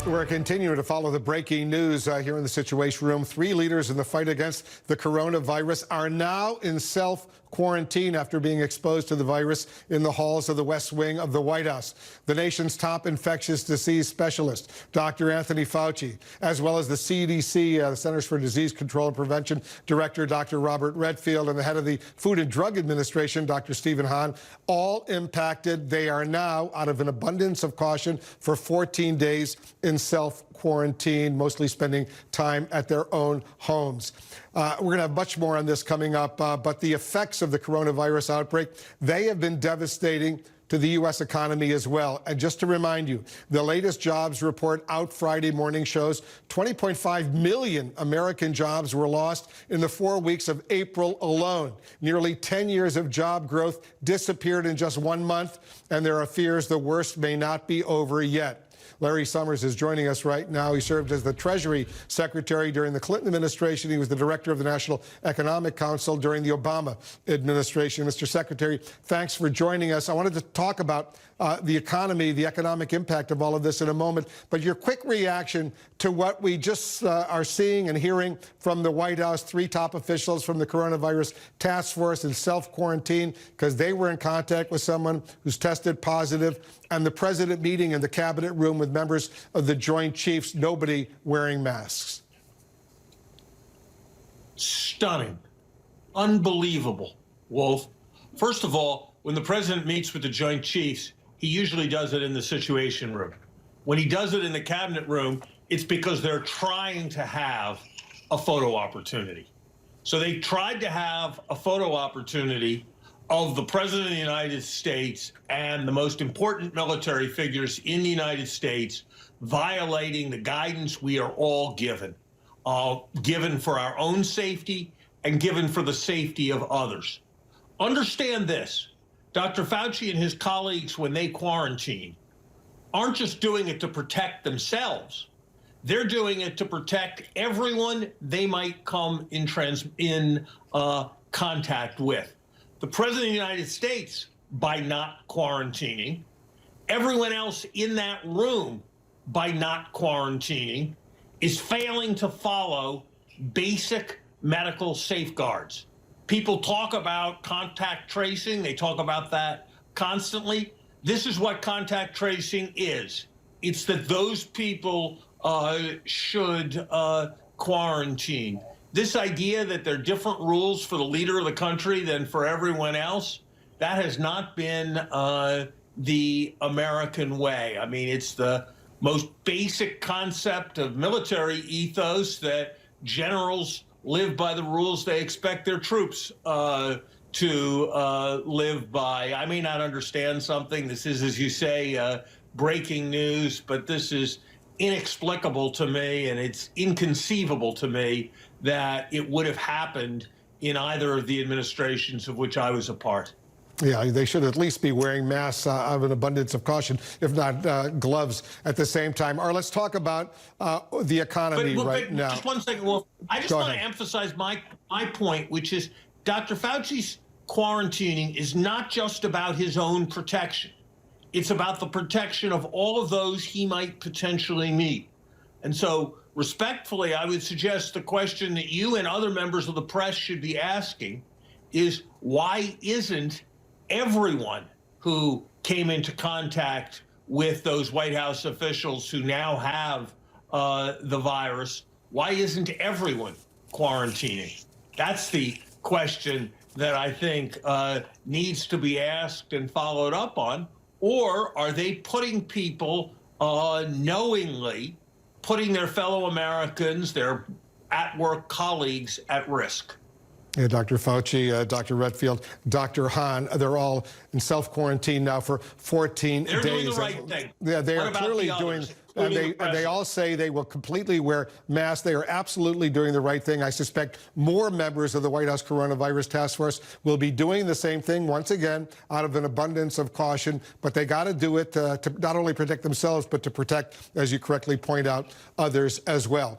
We're continuing to follow the breaking news here in the Situation Room. 3 leaders in the fight against the coronavirus are now in self-quarantine after being exposed to the virus in the halls of the West Wing of the White House. The nation's top infectious disease specialist, Dr. Anthony Fauci, as well as the CDC, the Centers for Disease Control and Prevention Director, Dr. Robert Redfield, and the head of the Food and Drug Administration, Dr. Stephen Hahn, all impacted. They are now, out of an abundance of caution, for 14 days in self-quarantine, mostly spending time at their own homes. We're going to have much more on this coming up, but the effects of the coronavirus outbreak, they have been devastating to the U.S. economy as well. And just to remind you, the latest jobs report out Friday morning shows 20.5 million American jobs were lost in the 4 weeks of April alone. Nearly 10 years of job growth disappeared in just 1 month, and there are fears the worst may not be over yet. Larry Summers is joining us right now. He served as the Treasury Secretary during the Clinton administration. He was the director of the National Economic Council during the Obama administration. Mr. Secretary, thanks for joining us. I wanted to talk about the economy, the economic impact of all of this in a moment, but your quick reaction to what we just are seeing and hearing from the White House, 3 top officials from the coronavirus task force in self-quarantine because they were in contact with someone who's tested positive, and the president meeting in the cabinet room with members of the Joint Chiefs, nobody wearing masks. Stunning. Unbelievable, Wolf. First of all, when the president meets with the Joint Chiefs, he usually does it in the Situation Room. When he does it in the cabinet room, it's because they're trying to have a photo opportunity. So they tried to have a photo opportunity of the President of the United States and the most important military figures in the United States violating the guidance we are all given for our own safety and given for the safety of others. Understand this, Dr. Fauci and his colleagues, when they quarantine, aren't just doing it to protect themselves. They're doing it to protect everyone they might come in contact with. The President of the United States, by not quarantining, everyone else in that room, by not quarantining, is failing to follow basic medical safeguards. People talk about contact tracing. They talk about that constantly. This is what contact tracing is. It's that those people should quarantine. This idea that there are different rules for the leader of the country than for everyone else, that has not been the American way. I mean, it's the most basic concept of military ethos that generals live by the rules they expect their troops to live by. I may not understand something. This is, as you say, breaking news, but this is inexplicable to me, and it's inconceivable to me that it would have happened in either of the administrations of which I was a part. Yeah, they should at least be wearing masks out of an abundance of caution, if not gloves at the same time. Or let's talk about the economy right now. Just 1 second, Wolf. I just want to emphasize my point, which is Dr. Fauci's quarantining is not just about his own protection. It's about the protection of all of those he might potentially meet. And so, respectfully, I would suggest the question that you and other members of the press should be asking is, why isn't everyone who came into contact with those White House officials who now have the virus, why isn't everyone quarantining? That's the question that I think needs to be asked and followed up on. Or are they putting people knowingly putting their fellow Americans, their at-work colleagues, at risk? Yeah, Dr. Fauci, Dr. Redfield, Dr. Hahn, they're all in self-quarantine now for 14 days. They're doing the right thing. Yeah, they are clearly doing, and they all say they will completely wear masks. They are absolutely doing the right thing. I suspect more members of the White House Coronavirus Task Force will be doing the same thing, once again, out of an abundance of caution. But they got to do it to not only protect themselves, but to protect, as you correctly point out, others as well.